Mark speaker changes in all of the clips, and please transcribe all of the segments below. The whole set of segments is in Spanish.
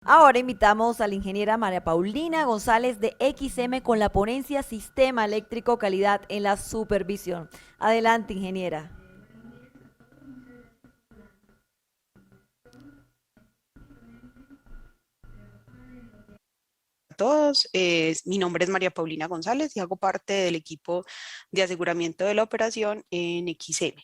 Speaker 1: Ahora invitamos a la ingeniera María Paulina González de XM con la ponencia Sistema Eléctrico Calidad en la Supervisión. Adelante, ingeniera.
Speaker 2: A todos, mi nombre es María Paulina González y hago parte del equipo de aseguramiento de la operación en XM.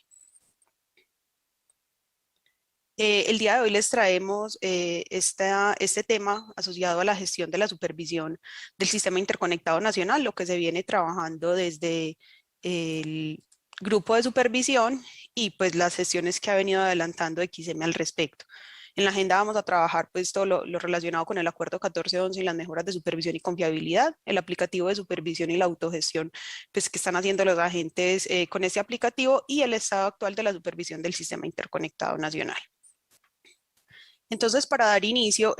Speaker 2: El día de hoy les traemos este tema asociado a la gestión de la supervisión del Sistema Interconectado Nacional, lo que se viene trabajando desde el grupo de supervisión y pues las gestiones que ha venido adelantando XM al respecto. En la agenda vamos a trabajar pues todo lo relacionado con el acuerdo 1411 y las mejoras de supervisión y confiabilidad, el aplicativo de supervisión y la autogestión pues que están haciendo los agentes con este aplicativo y el estado actual de la supervisión del Sistema Interconectado Nacional. Entonces, para dar inicio,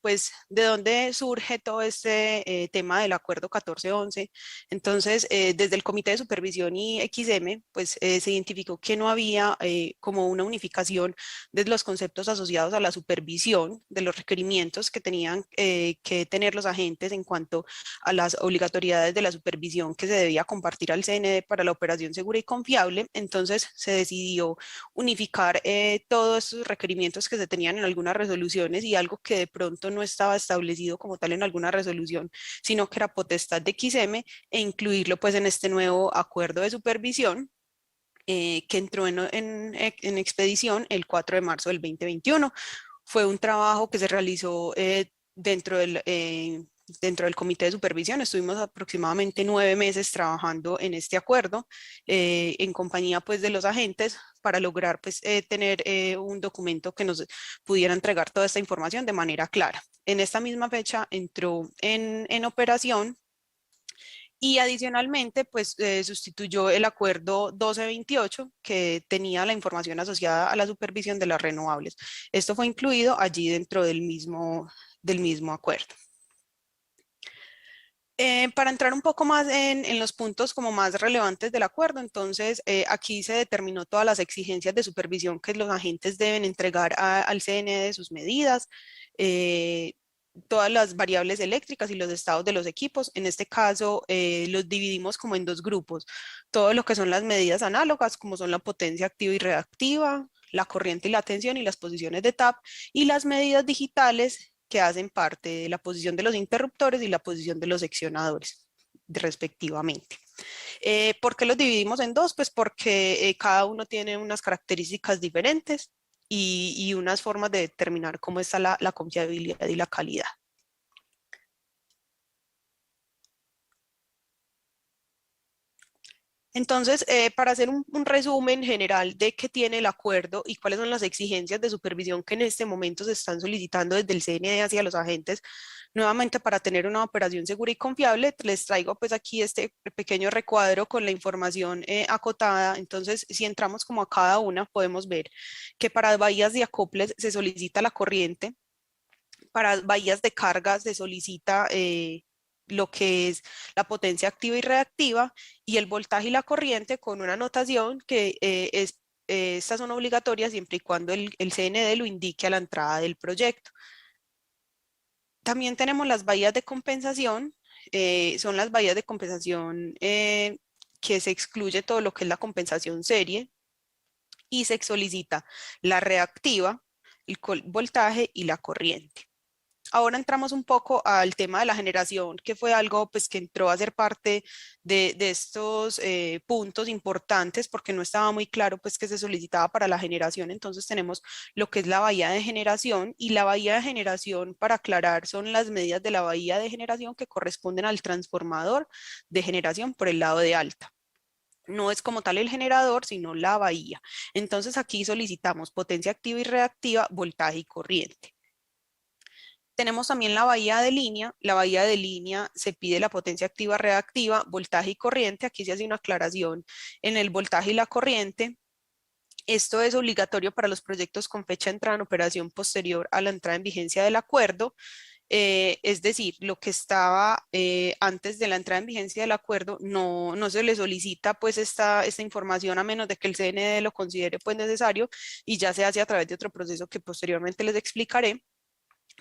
Speaker 2: pues, ¿de dónde surge todo este tema del acuerdo 1411? Entonces, desde el Comité de Supervisión y XM, pues, se identificó que no había como una unificación de los conceptos asociados a la supervisión, de los requerimientos que tenían que tener los agentes en cuanto a las obligatoriedades de la supervisión que se debía compartir al CND para la operación segura y confiable. Entonces, se decidió unificar todos esos requerimientos que se tenían en algunas resoluciones y algo que de pronto no estaba establecido como tal en alguna resolución, sino que era potestad de XM e incluirlo pues en este nuevo acuerdo de supervisión que entró en expedición el 4 de marzo del 2021. Fue un trabajo que se realizó dentro del comité de supervisión. Estuvimos aproximadamente 9 meses trabajando en este acuerdo en compañía pues de los agentes para lograr pues tener un documento que nos pudiera entregar toda esta información de manera clara. En esta misma fecha entró en operación y adicionalmente, pues sustituyó el acuerdo 1228 que tenía la información asociada a la supervisión de las renovables. Esto fue incluido allí dentro del mismo acuerdo. Para entrar un poco más en los puntos como más relevantes del acuerdo, entonces aquí se determinó todas las exigencias de supervisión que los agentes deben entregar al CNE de sus medidas, eh, todas las variables eléctricas y los estados de los equipos. En este caso los dividimos como en dos grupos, todo lo que son las medidas análogas, como son la potencia activa y reactiva, la corriente y la tensión y las posiciones de tap, y las medidas digitales que hacen parte de la posición de los interruptores y la posición de los seccionadores, respectivamente. ¿Por qué los dividimos en dos? Pues porque cada uno tiene unas características diferentes y unas formas de determinar cómo está la confiabilidad y la calidad. Entonces, para hacer un resumen general de qué tiene el acuerdo y cuáles son las exigencias de supervisión que en este momento se están solicitando desde el CNE hacia los agentes, nuevamente para tener una operación segura y confiable, les traigo pues aquí este pequeño recuadro con la información acotada. Entonces, si entramos como a cada una, podemos ver que para bahías de acoples se solicita la corriente, para bahías de carga se solicita lo que es la potencia activa y reactiva y el voltaje y la corriente con una anotación que estas son obligatorias siempre y cuando el CND lo indique a la entrada del proyecto. También tenemos las bahías de compensación, son las bahías de compensación que se excluye todo lo que es la compensación serie y se solicita la reactiva, el voltaje y la corriente. Ahora entramos un poco al tema de la generación, que fue algo pues que entró a ser parte de estos puntos importantes porque no estaba muy claro pues que se solicitaba para la generación. Entonces tenemos lo que es la bahía de generación y la bahía de generación, para aclarar, son las medidas de la bahía de generación que corresponden al transformador de generación por el lado de alta. No es como tal el generador, sino la bahía. Entonces aquí solicitamos potencia activa y reactiva, voltaje y corriente. Tenemos también la bahía de línea. La bahía de línea se pide la potencia activa reactiva, voltaje y corriente. Aquí se hace una aclaración en el voltaje y la corriente. Esto es obligatorio para los proyectos con fecha de entrada en operación posterior a la entrada en vigencia del acuerdo. Es decir, lo que estaba antes de la entrada en vigencia del acuerdo no se le solicita pues esta información a menos de que el CND lo considere pues necesario y ya se hace a través de otro proceso que posteriormente les explicaré.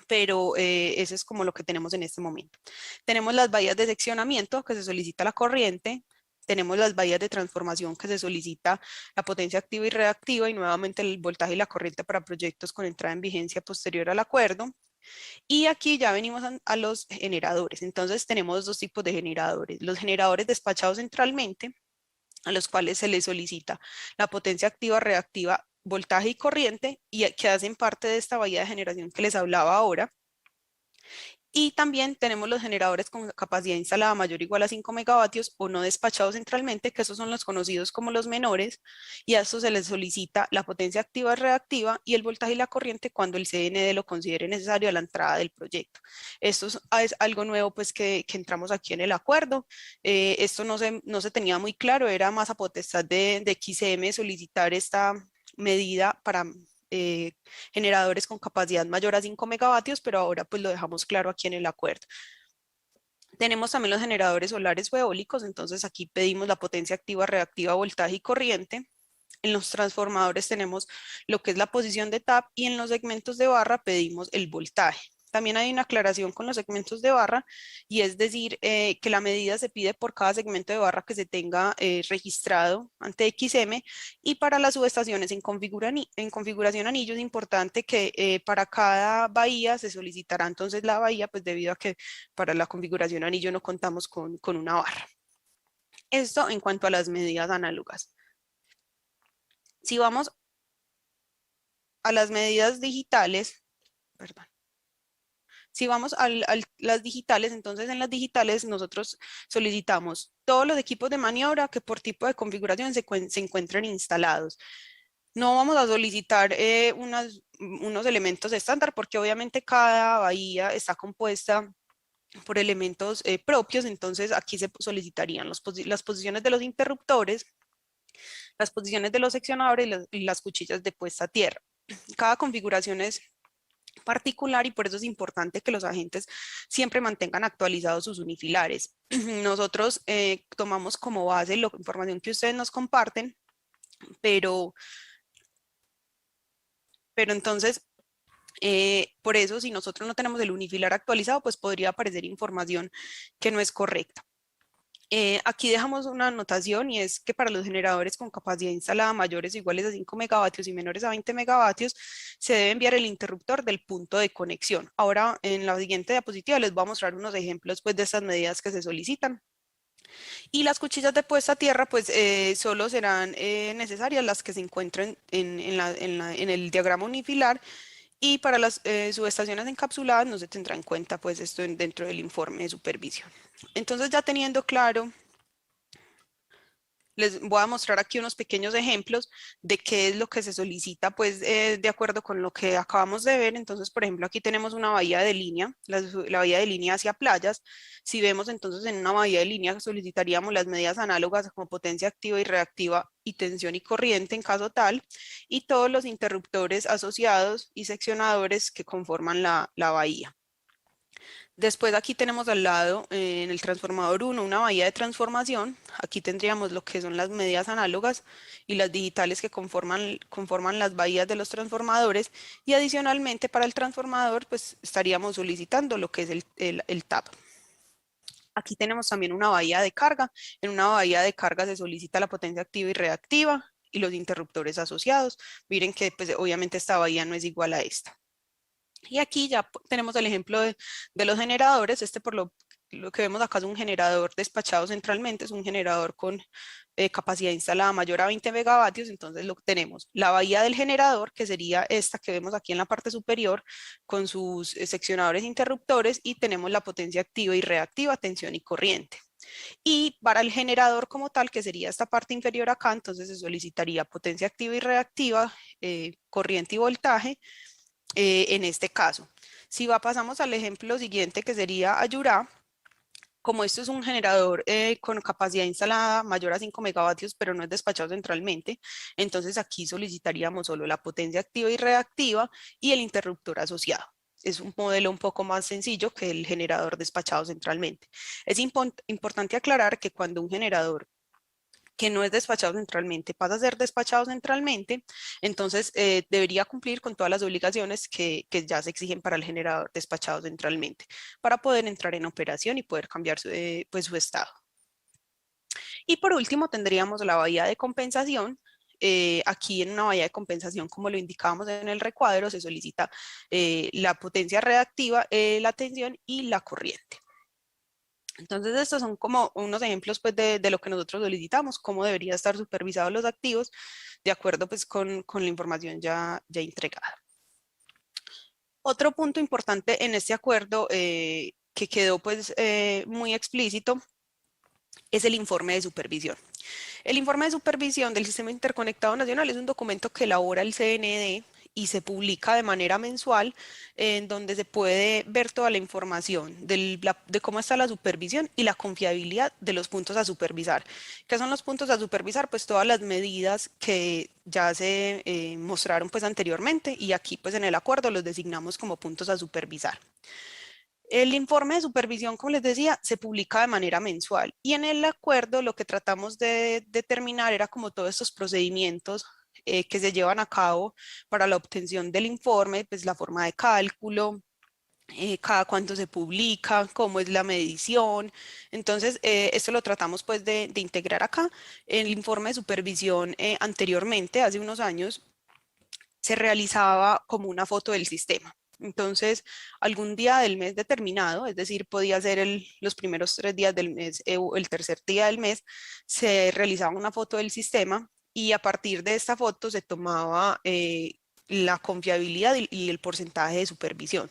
Speaker 2: pero eso es como lo que tenemos en este momento. Tenemos las bahías de seccionamiento que se solicita la corriente, tenemos las bahías de transformación que se solicita la potencia activa y reactiva y nuevamente el voltaje y la corriente para proyectos con entrada en vigencia posterior al acuerdo. Y aquí ya venimos a los generadores. Entonces tenemos dos tipos de generadores. Los generadores despachados centralmente, a los cuales se les solicita la potencia activa, reactiva, voltaje y corriente, y que hacen parte de esta bahía de generación que les hablaba ahora. Y también tenemos los generadores con capacidad instalada mayor o igual a 5 megavatios o no despachados centralmente, que esos son los conocidos como los menores, y a estos se les solicita la potencia activa reactiva y el voltaje y la corriente cuando el CND lo considere necesario a la entrada del proyecto. Esto es algo nuevo pues que entramos aquí en el acuerdo. Esto no se tenía muy claro, era más a potestad de XM solicitar esta medida para generadores con capacidad mayor a 5 megavatios, pero ahora pues lo dejamos claro aquí en el acuerdo. Tenemos también los generadores solares o eólicos, entonces aquí pedimos la potencia activa, reactiva, voltaje y corriente. En los transformadores tenemos lo que es la posición de tap y en los segmentos de barra pedimos el voltaje. También hay una aclaración con los segmentos de barra y es decir que la medida se pide por cada segmento de barra que se tenga registrado ante XM y para las subestaciones en configuración anillo es importante que para cada bahía se solicitará entonces la bahía pues debido a que para la configuración anillo no contamos con una barra. Esto en cuanto a las medidas análogas. Si vamos a las medidas digitales, perdón. Si vamos a las digitales, entonces en las digitales nosotros solicitamos todos los equipos de maniobra que por tipo de configuración se encuentren instalados. No vamos a solicitar unos elementos estándar porque obviamente cada bahía está compuesta por elementos propios, entonces aquí se solicitarían las posiciones de los interruptores, las posiciones de los seccionadores y las cuchillas de puesta a tierra. Cada configuración es particular y por eso es importante que los agentes siempre mantengan actualizados sus unifilares. Nosotros tomamos como base la información que ustedes nos comparten, pero entonces, por eso si nosotros no tenemos el unifilar actualizado, pues podría aparecer información que no es correcta. Aquí dejamos una anotación y es que para los generadores con capacidad instalada mayores o iguales a 5 megavatios y menores a 20 megavatios se debe enviar el interruptor del punto de conexión. Ahora en la siguiente diapositiva les voy a mostrar unos ejemplos pues, de estas medidas que se solicitan. Y las cuchillas de puesta a tierra pues solo serán necesarias las que se encuentren en el diagrama unifilar y para las subestaciones encapsuladas no se tendrá en cuenta pues esto dentro del informe de supervisión. Entonces ya teniendo claro, les voy a mostrar aquí unos pequeños ejemplos de qué es lo que se solicita pues de acuerdo con lo que acabamos de ver. Entonces, por ejemplo, aquí tenemos una bahía de línea, la bahía de línea hacia playas. Si vemos entonces en una bahía de línea solicitaríamos las medidas análogas como potencia activa y reactiva y tensión y corriente en caso tal y todos los interruptores asociados y seccionadores que conforman la bahía. Después aquí tenemos al lado en el transformador 1 una bahía de transformación. Aquí tendríamos lo que son las medidas análogas y las digitales que conforman las bahías de los transformadores y adicionalmente para el transformador pues estaríamos solicitando lo que es el TAP. Aquí tenemos también una bahía de carga. En una bahía de carga se solicita la potencia activa y reactiva y los interruptores asociados. Miren que pues, obviamente esta bahía no es igual a esta. Y aquí ya tenemos el ejemplo de los generadores. Este por lo que vemos acá es un generador despachado centralmente, es un generador con capacidad instalada mayor a 20 megavatios. Entonces lo que tenemos, la bahía del generador, que sería esta que vemos aquí en la parte superior, con sus seccionadores e interruptores, y tenemos la potencia activa y reactiva, tensión y corriente. Y para el generador como tal, que sería esta parte inferior acá, entonces se solicitaría potencia activa y reactiva, corriente y voltaje, en este caso. Si pasamos al ejemplo siguiente que sería Ayurá, como esto es un generador con capacidad instalada mayor a 5 megavatios, pero no es despachado centralmente, entonces aquí solicitaríamos solo la potencia activa y reactiva y el interruptor asociado. Es un modelo un poco más sencillo que el generador despachado centralmente. Es importante aclarar que cuando un generador que no es despachado centralmente, pasa a ser despachado centralmente, entonces debería cumplir con todas las obligaciones que ya se exigen para el generador despachado centralmente, para poder entrar en operación y poder cambiar pues su estado. Y por último tendríamos la bahía de compensación. Aquí en una bahía de compensación, como lo indicábamos en el recuadro, se solicita la potencia reactiva, la tensión y la corriente. Entonces, estos son como unos ejemplos pues, de lo que nosotros solicitamos, cómo debería estar supervisados los activos, de acuerdo pues, con la información ya entregada. Otro punto importante en este acuerdo que quedó pues, muy explícito es el informe de supervisión. El informe de supervisión del Sistema Interconectado Nacional es un documento que elabora el CND y se publica de manera mensual, en donde se puede ver toda la información de cómo está la supervisión y la confiabilidad de los puntos a supervisar. ¿Qué son los puntos a supervisar? Pues todas las medidas que ya se mostraron pues anteriormente y aquí pues en el acuerdo los designamos como puntos a supervisar. El informe de supervisión, como les decía, se publica de manera mensual y en el acuerdo lo que tratamos de determinar era como todos estos procedimientos que se llevan a cabo para la obtención del informe, pues la forma de cálculo, cada cuánto se publica, cómo es la medición. Entonces, esto lo tratamos pues de integrar acá. El informe de supervisión anteriormente, hace unos años, se realizaba como una foto del sistema. Entonces, algún día del mes determinado, es decir, podía ser los primeros 3 días del mes o el tercer día del mes, se realizaba una foto del sistema y a partir de esta foto se tomaba la confiabilidad y el porcentaje de supervisión.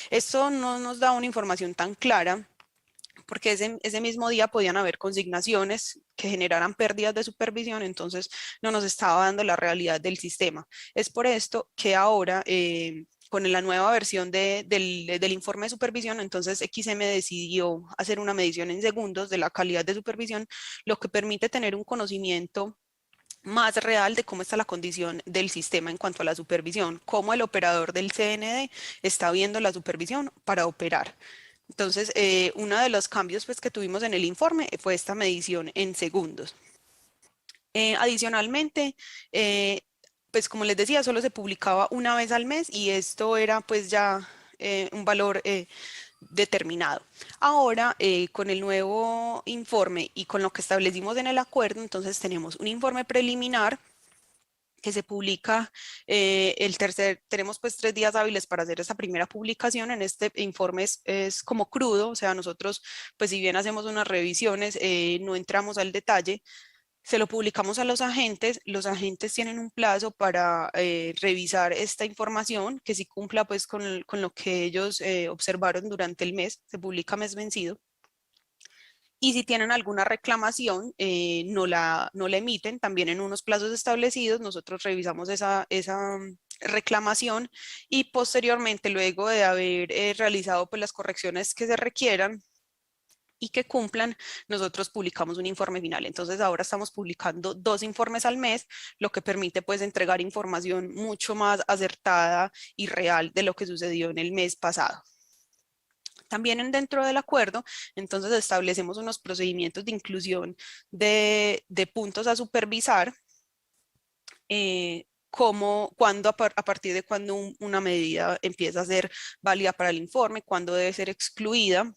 Speaker 2: Esto no nos da una información tan clara porque ese mismo día podían haber consignaciones que generaran pérdidas de supervisión, entonces no nos estaba dando la realidad del sistema. Es por esto que ahora, con la nueva versión del informe de supervisión, entonces XM decidió hacer una medición en segundos de la calidad de supervisión, lo que permite tener un conocimiento más real de cómo está la condición del sistema en cuanto a la supervisión, cómo el operador del CND está viendo la supervisión para operar. Entonces, uno de los cambios pues, que tuvimos en el informe fue esta medición en segundos. Adicionalmente, pues como les decía, solo se publicaba una vez al mes y esto era pues ya un valor determinado. Ahora, con el nuevo informe y con lo que establecimos en el acuerdo, entonces tenemos un informe preliminar que se publica tenemos pues 3 días hábiles para hacer esa primera publicación. En este informe es como crudo, o sea, nosotros pues si bien hacemos unas revisiones, no entramos al detalle, se lo publicamos a los agentes tienen un plazo para revisar esta información, que si cumpla pues con lo que ellos observaron durante el mes, se publica mes vencido. Y si tienen alguna reclamación, no la emiten también en unos plazos establecidos. Nosotros revisamos esa reclamación y posteriormente, luego de haber realizado pues, las correcciones que se requieran y que cumplan, nosotros publicamos un informe final. Entonces ahora estamos publicando 2 informes al mes, lo que permite pues entregar información mucho más acertada y real de lo que sucedió en el mes pasado. También dentro del acuerdo, entonces establecemos unos procedimientos de inclusión de puntos a supervisar, a partir de cuando una medida empieza a ser válida para el informe, cuándo debe ser excluida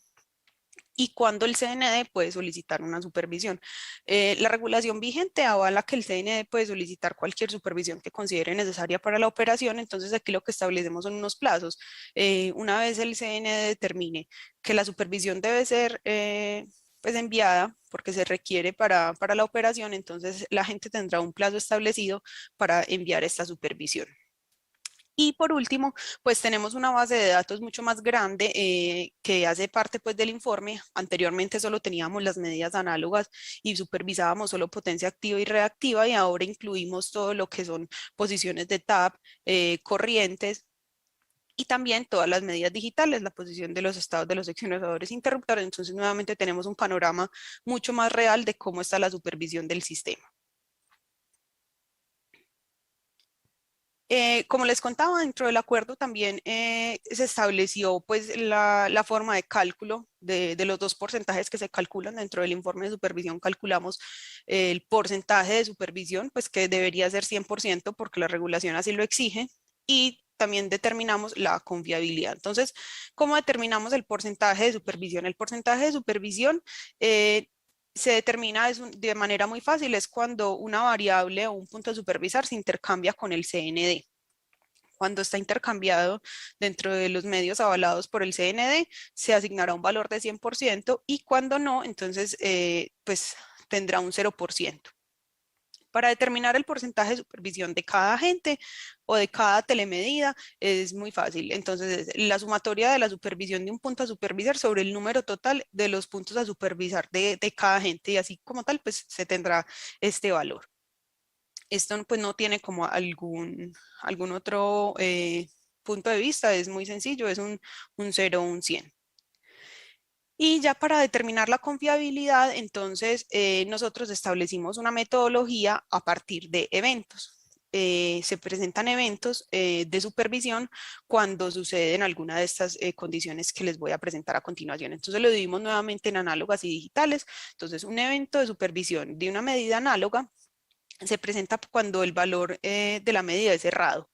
Speaker 2: y cuándo el CND puede solicitar una supervisión. La regulación vigente avala que el CND puede solicitar cualquier supervisión que considere necesaria para la operación, entonces aquí lo que establecemos son unos plazos. Una vez el CND determine que la supervisión debe ser pues enviada porque se requiere para la operación, entonces la gente tendrá un plazo establecido para enviar esta supervisión. Y por último, pues tenemos una base de datos mucho más grande que hace parte pues del informe. Anteriormente solo teníamos las medidas análogas y supervisábamos solo potencia activa y reactiva y ahora incluimos todo lo que son posiciones de tap, corrientes y también todas las medidas digitales, la posición de los estados de los seccionadores interruptores. Entonces nuevamente tenemos un panorama mucho más real de cómo está la supervisión del sistema. Como les contaba, dentro del acuerdo también se estableció pues la forma de cálculo de los dos porcentajes que se calculan. Dentro del informe de supervisión calculamos el porcentaje de supervisión, pues que debería ser 100% porque la regulación así lo exige, y también determinamos la confiabilidad. Entonces, ¿cómo determinamos el porcentaje de supervisión? El porcentaje de supervisión se determina de manera muy fácil, es cuando una variable o un punto a supervisar se intercambia con el CND. Cuando está intercambiado dentro de los medios avalados por el CND, se asignará un valor de 100% y cuando no, entonces pues tendrá un 0%. Para determinar el porcentaje de supervisión de cada agente o de cada telemedida es muy fácil. Entonces, la sumatoria de la supervisión de un punto a supervisar sobre el número total de los puntos a supervisar de cada agente, y así como tal, pues se tendrá este valor. Esto pues no tiene como algún otro punto de vista, es muy sencillo, es un 0 o un 100. Y ya para determinar la confiabilidad, entonces nosotros establecimos una metodología a partir de eventos. Se presentan eventos de supervisión cuando suceden alguna de estas condiciones que les voy a presentar a continuación. Entonces lo dividimos nuevamente en análogas y digitales. Entonces un evento de supervisión de una medida análoga se presenta cuando el valor de la medida es errado.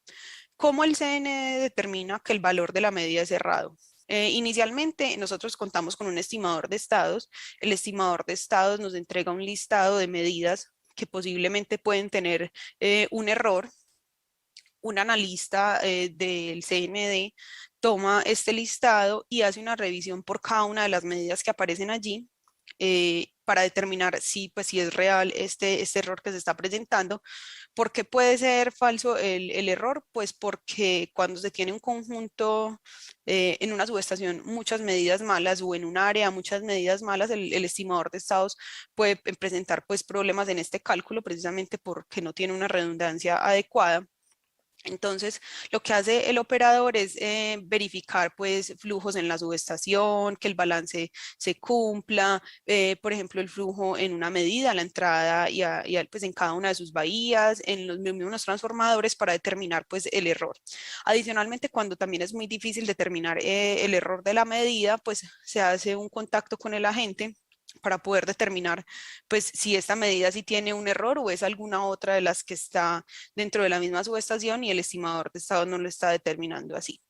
Speaker 2: ¿Cómo el CNE determina que el valor de la medida es errado? Inicialmente nosotros contamos con un estimador de estados. El estimador de estados nos entrega un listado de medidas que posiblemente pueden tener un error. Un analista del CND toma este listado y hace una revisión por cada una de las medidas que aparecen allí para determinar si es real este error que se está presentando. ¿Por qué puede ser falso el error? Pues porque cuando se tiene un conjunto en una subestación, muchas medidas malas, o en un área, muchas medidas malas, el estimador de estados puede presentar pues problemas en este cálculo precisamente porque no tiene una redundancia adecuada. Entonces, lo que hace el operador es verificar pues flujos en la subestación, que el balance se cumpla, por ejemplo, el flujo en una medida, la entrada pues en cada una de sus bahías, en los mismos transformadores para determinar pues el error. Adicionalmente, cuando también es muy difícil determinar el error de la medida, pues se hace un contacto con el agente para poder determinar pues si esta medida sí tiene un error o es alguna otra de las que está dentro de la misma subestación y el estimador de estado no lo está determinando así.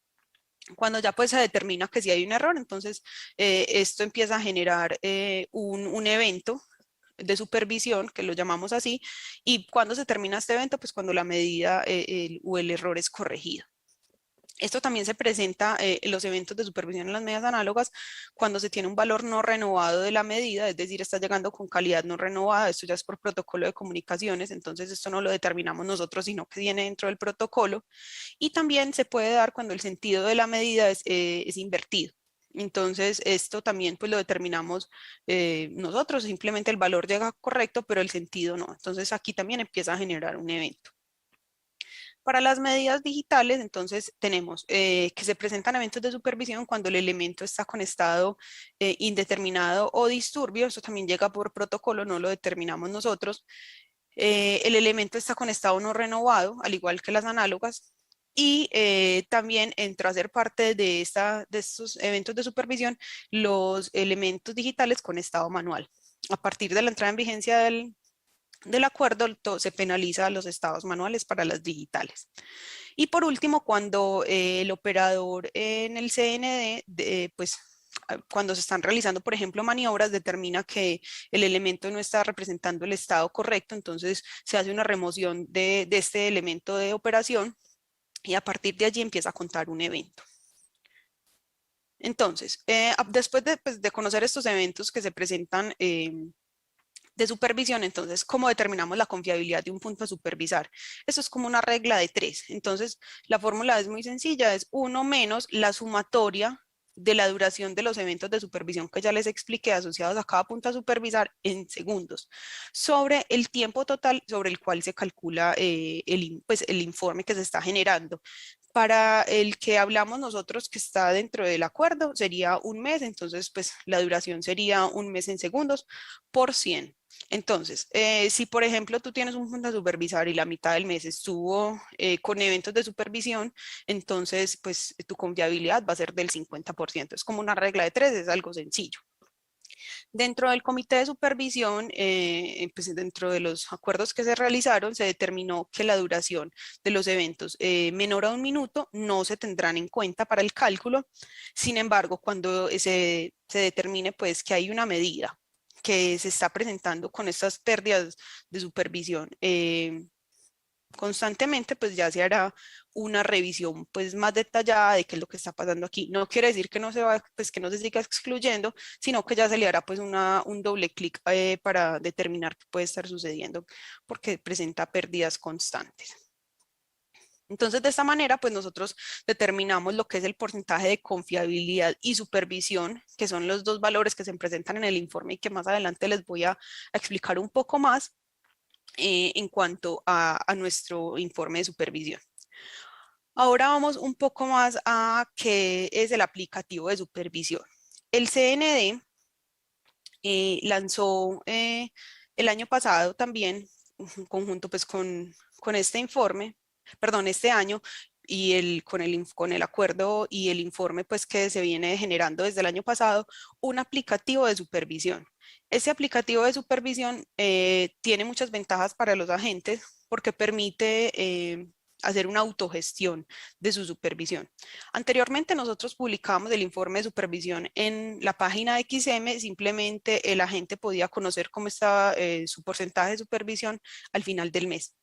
Speaker 2: Cuando ya pues se determina que sí hay un error, entonces esto empieza a generar un evento de supervisión, que lo llamamos así, y cuando se termina este evento, pues cuando la medida o el error es corregido. Esto también se presenta en los eventos de supervisión en las medidas análogas cuando se tiene un valor no renovado de la medida, es decir, está llegando con calidad no renovada. Esto ya es por protocolo de comunicaciones, entonces esto no lo determinamos nosotros, sino que viene dentro del protocolo. Y también se puede dar cuando el sentido de la medida es invertido. Entonces, esto también pues lo determinamos nosotros, simplemente el valor llega correcto, pero el sentido no. Entonces, aquí también empieza a generar un evento. Para las medidas digitales, entonces tenemos que se presentan eventos de supervisión cuando el elemento está con estado indeterminado o disturbio. Eso también llega por protocolo, no lo determinamos nosotros. El elemento está con estado no renovado, al igual que las análogas. Y también entró a ser parte de estos eventos de supervisión los elementos digitales con estado manual. A partir de la entrada en vigencia del acuerdo, se penaliza los estados manuales para las digitales. Y por último, cuando el operador en el CND, pues cuando se están realizando, por ejemplo, maniobras, determina que el elemento no está representando el estado correcto, entonces se hace una remoción de este elemento de operación y a partir de allí empieza a contar un evento. Entonces, después pues, de conocer estos eventos que se presentan de supervisión, entonces, ¿cómo determinamos la confiabilidad de un punto a supervisar? Eso es como una regla de 3. Entonces, la fórmula es muy sencilla, es 1 menos la sumatoria de la duración de los eventos de supervisión que ya les expliqué asociados a cada punto a supervisar en segundos, sobre el tiempo total sobre el cual se calcula pues, el informe que se está generando. Para el que hablamos nosotros que está dentro del acuerdo sería un mes, entonces pues la duración sería un mes en segundos por 100. Entonces, si por ejemplo tú tienes un junta supervisor y la mitad del mes estuvo con eventos de supervisión, entonces pues tu confiabilidad va a ser del 50%. Es como una regla de tres, es algo sencillo. Dentro del comité de supervisión, pues dentro de los acuerdos que se realizaron, se determinó que la duración de los eventos menor a un minuto no se tendrán en cuenta para el cálculo. Sin embargo, cuando se determine pues que hay una medida que se está presentando con estas pérdidas de supervisión, constantemente, pues ya se hará una revisión pues más detallada de qué es lo que está pasando aquí. No quiere decir que no se va, pues que no se siga excluyendo, sino que ya se le hará pues un doble clic para determinar qué puede estar sucediendo porque presenta pérdidas constantes. Entonces, de esta manera, pues nosotros determinamos lo que es el porcentaje de confiabilidad y supervisión, que son los dos valores que se presentan en el informe y que más adelante les voy a explicar un poco más en cuanto a nuestro informe de supervisión. Ahora vamos un poco más a qué es el aplicativo de supervisión. El CND lanzó el año pasado también, en conjunto pues con este informe, perdón, este año, y con el acuerdo y el informe pues que se viene generando desde el año pasado, un aplicativo de supervisión. Ese aplicativo de supervisión tiene muchas ventajas para los agentes porque permite hacer una autogestión de su supervisión. Anteriormente nosotros publicábamos el informe de supervisión en la página de XM, simplemente el agente podía conocer cómo estaba su porcentaje de supervisión al final del mes.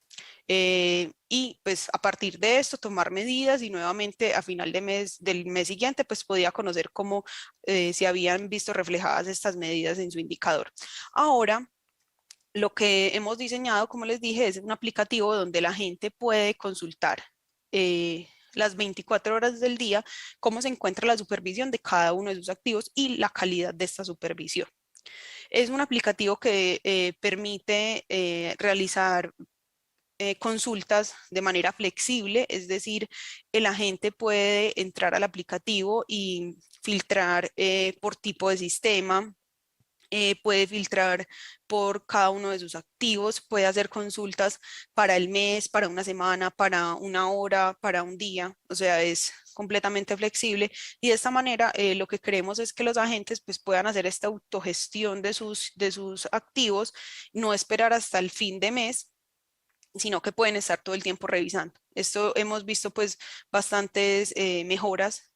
Speaker 2: Y pues a partir de esto tomar medidas y nuevamente a final del mes siguiente pues podía conocer cómo se habían visto reflejadas estas medidas en su indicador. Ahora lo que hemos diseñado, como les dije, es un aplicativo donde la gente puede consultar las 24 horas del día cómo se encuentra la supervisión de cada uno de sus activos y la calidad de esta supervisión. Es un aplicativo que permite realizar consultas de manera flexible, es decir, el agente puede entrar al aplicativo y filtrar por tipo de sistema, puede filtrar por cada uno de sus activos, puede hacer consultas para el mes, para una semana, para una hora, para un día, o sea, es completamente flexible y de esta manera lo que queremos es que los agentes pues puedan hacer esta autogestión de sus activos, no esperar hasta el fin de mes, sino que pueden estar todo el tiempo revisando. Esto hemos visto pues bastantes mejoras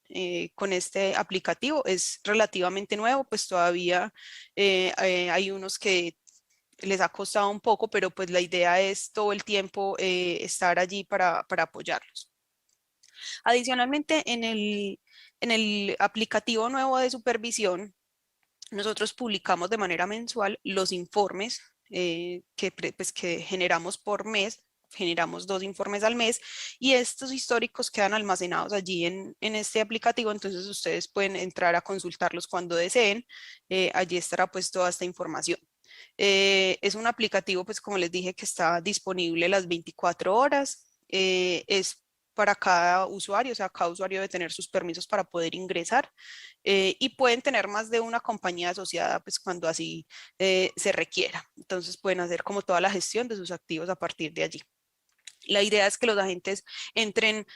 Speaker 2: con este aplicativo. Es relativamente nuevo, pues todavía hay unos que les ha costado un poco, pero pues la idea es todo el tiempo estar allí para apoyarlos. Adicionalmente, en el aplicativo nuevo de supervisión, nosotros publicamos de manera mensual los informes pues, que generamos por mes. Generamos 2 informes al mes y estos históricos quedan almacenados allí en este aplicativo, entonces ustedes pueden entrar a consultarlos cuando deseen. Allí estará pues toda esta información. Es un aplicativo, pues como les dije, que está disponible las 24 horas. Es para cada usuario, o sea, cada usuario debe tener sus permisos para poder ingresar y pueden tener más de una compañía asociada, pues cuando así se requiera. Entonces pueden hacer como toda la gestión de sus activos a partir de allí. La idea es que los agentes entren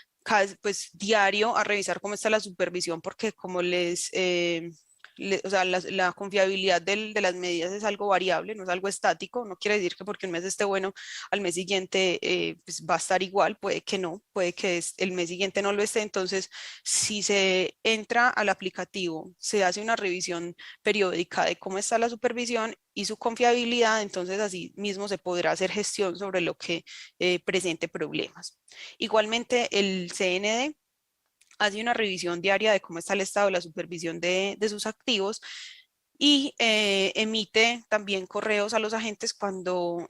Speaker 2: pues diario a revisar cómo está la supervisión, porque como o sea, la confiabilidad de las medidas es algo variable, no es algo estático. No quiere decir que porque un mes esté bueno, al mes siguiente pues va a estar igual, puede que no, puede que el mes siguiente no lo esté. Entonces, si se entra al aplicativo, se hace una revisión periódica de cómo está la supervisión y su confiabilidad, entonces así mismo se podrá hacer gestión sobre lo que presente problemas. Igualmente, el CND hace una revisión diaria de cómo está el estado de la supervisión de sus activos y emite también correos a los agentes cuando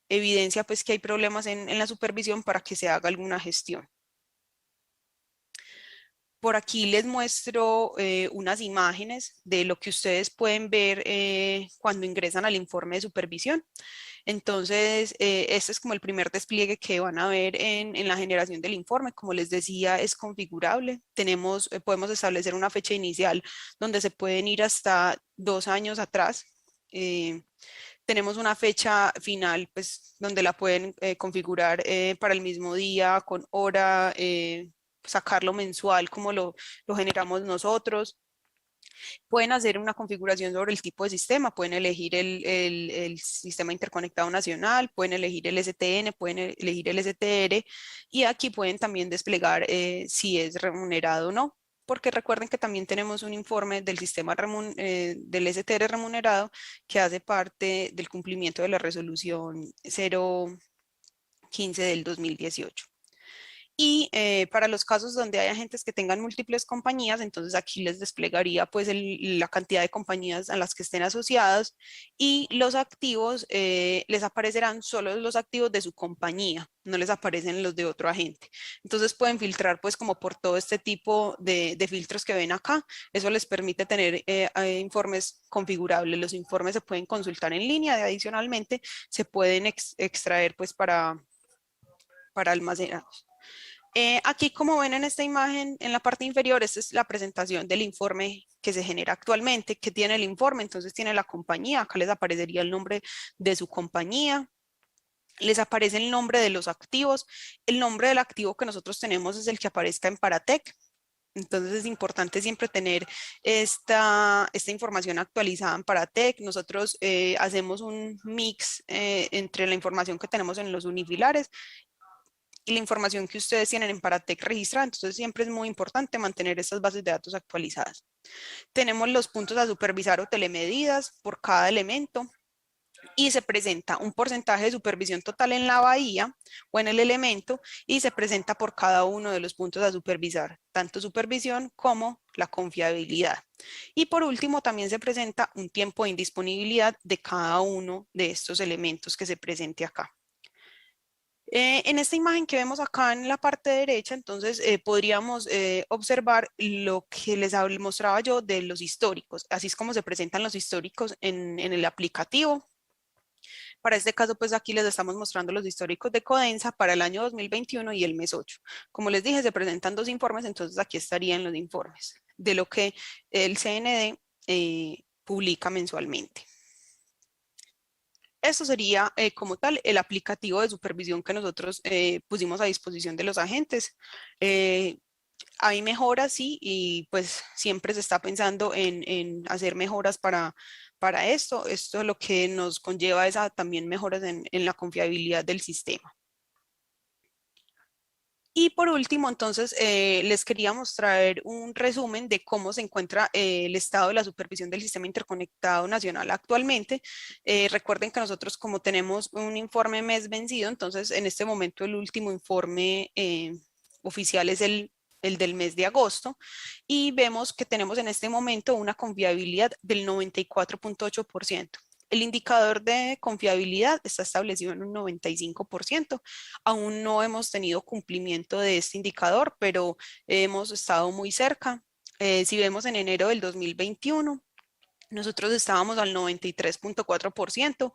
Speaker 2: evidencia pues que hay problemas en la supervisión para que se haga alguna gestión. Por aquí les muestro unas imágenes de lo que ustedes pueden ver cuando ingresan al informe de supervisión. Entonces, este es como el primer despliegue que van a ver en la generación del informe. Como les decía, es configurable. Podemos establecer una fecha inicial donde se pueden ir hasta 2 años atrás. Eh, Tenemos una fecha final, pues, donde la pueden configurar para el mismo día, con hora, sacarlo mensual como lo generamos nosotros. Pueden hacer una configuración sobre el tipo de sistema, pueden elegir el sistema interconectado nacional, pueden elegir el STN, pueden elegir el STR y aquí pueden también desplegar si es remunerado o no. Porque recuerden que también tenemos un informe del sistema del STR remunerado que hace parte del cumplimiento de la resolución 015 del 2018. Y para los casos donde hay agentes que tengan múltiples compañías, entonces aquí les desplegaría pues la cantidad de compañías a las que estén asociados y los activos, les aparecerán solo los activos de su compañía, no les aparecen los de otro agente. Entonces pueden filtrar pues como por todo este tipo de filtros que ven acá. Eso les permite tener informes configurables. Los informes se pueden consultar en línea y adicionalmente se pueden extraer pues para almacenar. Aquí, como ven en esta imagen, en la parte inferior, esta es la presentación del informe que se genera actualmente. ¿Qué tiene el informe? Entonces tiene la compañía, acá les aparecería el nombre de su compañía, les aparece el nombre de los activos. El nombre del activo que nosotros tenemos es el que aparezca en Paratec. Entonces es importante siempre tener esta información actualizada en Paratec. Nosotros hacemos un mix entre la información que tenemos en los unifilares y la información que ustedes tienen en Paratec registrada. Entonces siempre es muy importante mantener estas bases de datos actualizadas. Tenemos los puntos a supervisar o telemedidas por cada elemento y se presenta un porcentaje de supervisión total en la bahía o en el elemento y se presenta por cada uno de los puntos a supervisar, tanto supervisión como la confiabilidad. Y por último también se presenta un tiempo de indisponibilidad de cada uno de estos elementos que se presente acá. En esta imagen que vemos acá en la parte derecha, entonces podríamos observar lo que les mostraba yo de los históricos. Así es como se presentan los históricos en el aplicativo. Para este caso, pues aquí les estamos mostrando los históricos de Codensa para el año 2021 y el mes 8. Como les dije, se presentan dos informes, entonces aquí estarían los informes de lo que el CND publica mensualmente. Esto sería como tal el aplicativo de supervisión que nosotros pusimos a disposición de los agentes. Hay mejoras, sí, y pues siempre se está pensando en hacer mejoras para esto. Esto lo que nos conlleva es a también mejoras en la confiabilidad del sistema. Y por último, entonces, les quería mostrar un resumen de cómo se encuentra el estado de la supervisión del sistema interconectado nacional actualmente. Recuerden que nosotros como tenemos un informe mes vencido, entonces en este momento el último informe oficial es el del mes de agosto y vemos que tenemos en este momento una confiabilidad del 94.8%. El indicador de confiabilidad está establecido en un 95%. Aún no hemos tenido cumplimiento de este indicador, pero hemos estado muy cerca. Si vemos en enero del 2021, nosotros estábamos al 93.4%.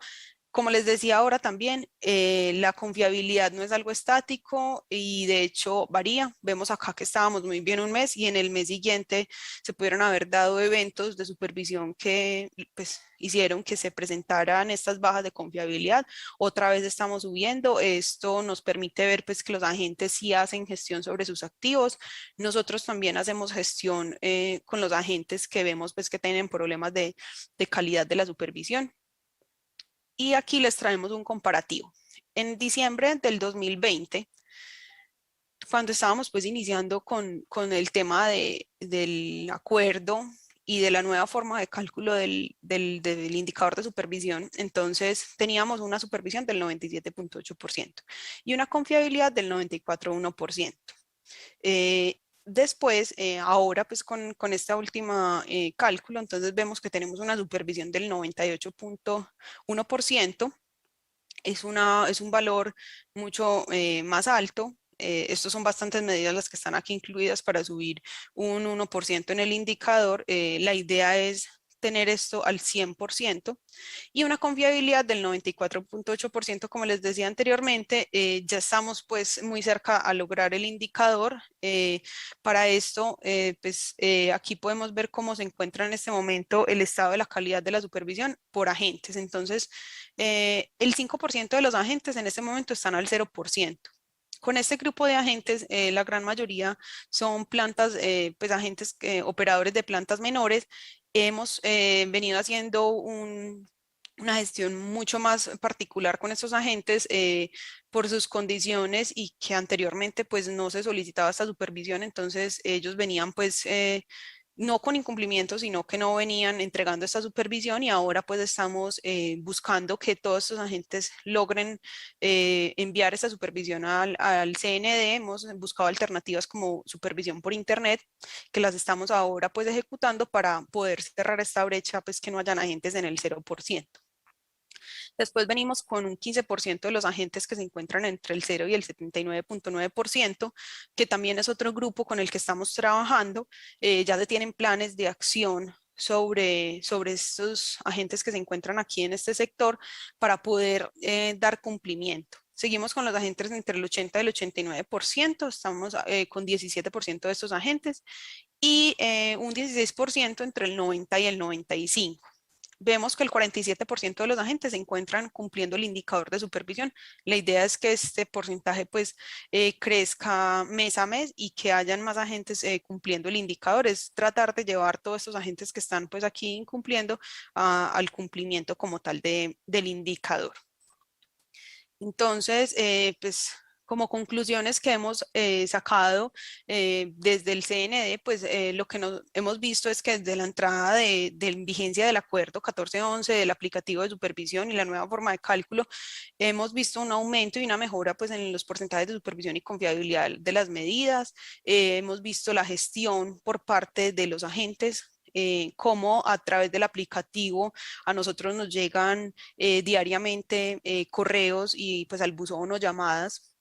Speaker 2: Como les decía ahora también, la confiabilidad no es algo estático y de hecho varía. Vemos acá que estábamos muy bien un mes y en el mes siguiente se pudieron haber dado eventos de supervisión que pues, hicieron que se presentaran estas bajas de confiabilidad. Otra vez estamos subiendo. Esto nos permite ver pues, que los agentes sí hacen gestión sobre sus activos. Nosotros también hacemos gestión con los agentes que vemos pues, que tienen problemas de calidad de la supervisión. Y aquí les traemos un comparativo. En diciembre del 2020, cuando estábamos pues iniciando con el tema del acuerdo y de la nueva forma de cálculo del indicador de supervisión, entonces teníamos una supervisión del 97.8% y una confiabilidad del 94.1%. Después, ahora pues con esta última cálculo, entonces vemos que tenemos una supervisión del 98.1%. Es un valor mucho más alto. Estos son bastantes medidas las que están aquí incluidas para subir un 1% en el indicador. La idea es tener esto al 100% y una confiabilidad del 94.8%, como les decía anteriormente. Ya estamos pues muy cerca a lograr el indicador. Para esto, aquí podemos ver cómo se encuentra en este momento el estado de la calidad de la supervisión por agentes. Entonces, el 5% de los agentes en este momento están al 0%. Con este grupo de agentes, la gran mayoría son plantas, pues agentes, operadores de plantas menores. Hemos venido haciendo una gestión mucho más particular con estos agentes por sus condiciones y que anteriormente pues no se solicitaba esta supervisión. Entonces ellos venían pues no con incumplimiento, sino que no venían entregando esta supervisión, y ahora pues estamos buscando que todos estos agentes logren enviar esta supervisión al CND. Hemos buscado alternativas como supervisión por internet, que las estamos ahora pues ejecutando para poder cerrar esta brecha, pues que no hayan agentes en el 0%. Después venimos con un 15% de los agentes que se encuentran entre el 0 y el 79.9%, que también es otro grupo con el que estamos trabajando. Ya se tienen planes de acción sobre estos agentes que se encuentran aquí en este sector para poder dar cumplimiento. Seguimos con los agentes entre el 80 y el 89%, estamos con 17% de estos agentes y un 16% entre el 90 y el 95. Vemos que el 47% de los agentes se encuentran cumpliendo el indicador de supervisión. La idea es que este porcentaje pues crezca mes a mes y que hayan más agentes cumpliendo el indicador. Es tratar de llevar todos estos agentes que están pues aquí incumpliendo al cumplimiento como tal del indicador. Entonces, pues como conclusiones que hemos sacado desde el CND, pues lo que hemos visto es que desde la entrada de vigencia del acuerdo 1411 del aplicativo de supervisión y la nueva forma de cálculo, hemos visto un aumento y una mejora pues en los porcentajes de supervisión y confiabilidad de las medidas. Hemos visto la gestión por parte de los agentes, cómo a través del aplicativo a nosotros nos llegan diariamente correos y pues al buzón o llamadas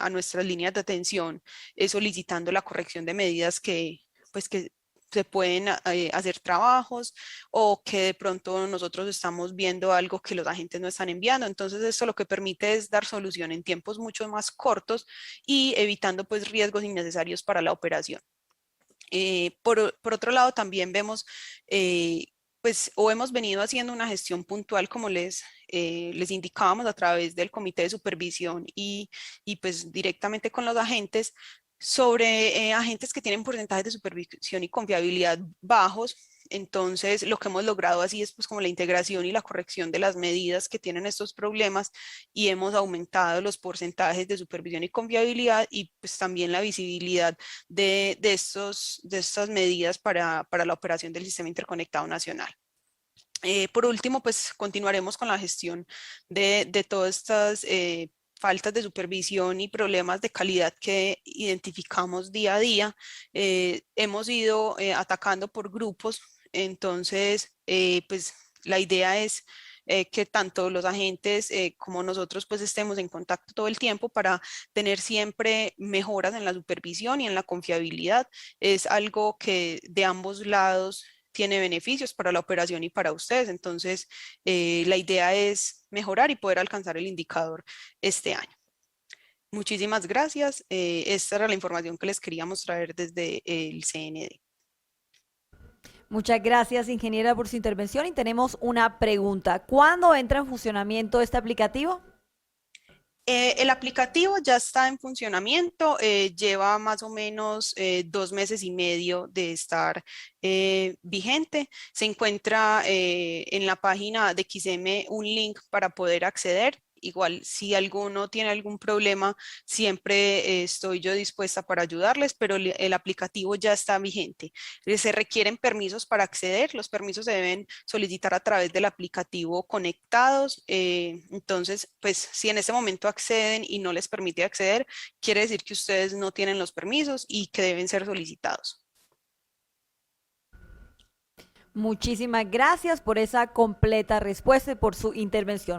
Speaker 2: a nuestras líneas de atención solicitando la corrección de medidas que se pueden hacer trabajos, o que de pronto nosotros estamos viendo algo que los agentes no están enviando. Entonces esto lo que permite es dar solución en tiempos mucho más cortos y evitando pues riesgos innecesarios para la operación. Por otro lado, también vemos, pues, o hemos venido haciendo una gestión puntual, como les indicábamos, a través del comité de supervisión y pues directamente con los agentes, sobre agentes que tienen porcentajes de supervisión y confiabilidad bajos. Entonces, lo que hemos logrado así es pues como la integración y la corrección de las medidas que tienen estos problemas, y hemos aumentado los porcentajes de supervisión y confiabilidad y pues también la visibilidad de estas medidas para la operación del Sistema Interconectado Nacional. Por último, pues continuaremos con la gestión de todas estas faltas de supervisión y problemas de calidad que identificamos día a día. Hemos ido atacando por grupos. Entonces, pues la idea es que tanto los agentes como nosotros pues estemos en contacto todo el tiempo para tener siempre mejoras en la supervisión y en la confiabilidad. Es algo que de ambos lados tiene beneficios para la operación y para ustedes. Entonces, la idea es mejorar y poder alcanzar el indicador este año. Muchísimas gracias. Esta era la información que les queríamos traer desde el CND.
Speaker 1: Muchas gracias, ingeniera, por su intervención y tenemos una pregunta. ¿Cuándo entra en funcionamiento este aplicativo?
Speaker 2: El aplicativo ya está en funcionamiento, lleva más o menos 2 meses y medio de estar vigente. Se encuentra en la página de XM un link para poder acceder. Igual, si alguno tiene algún problema, siempre estoy yo dispuesta para ayudarles, pero el aplicativo ya está vigente. Se requieren permisos para acceder. Los permisos se deben solicitar a través del aplicativo conectados. Entonces, pues si en ese momento acceden y no les permite acceder, quiere decir que ustedes no tienen los permisos y que deben ser solicitados.
Speaker 1: Muchísimas gracias por esa completa respuesta y por su intervención.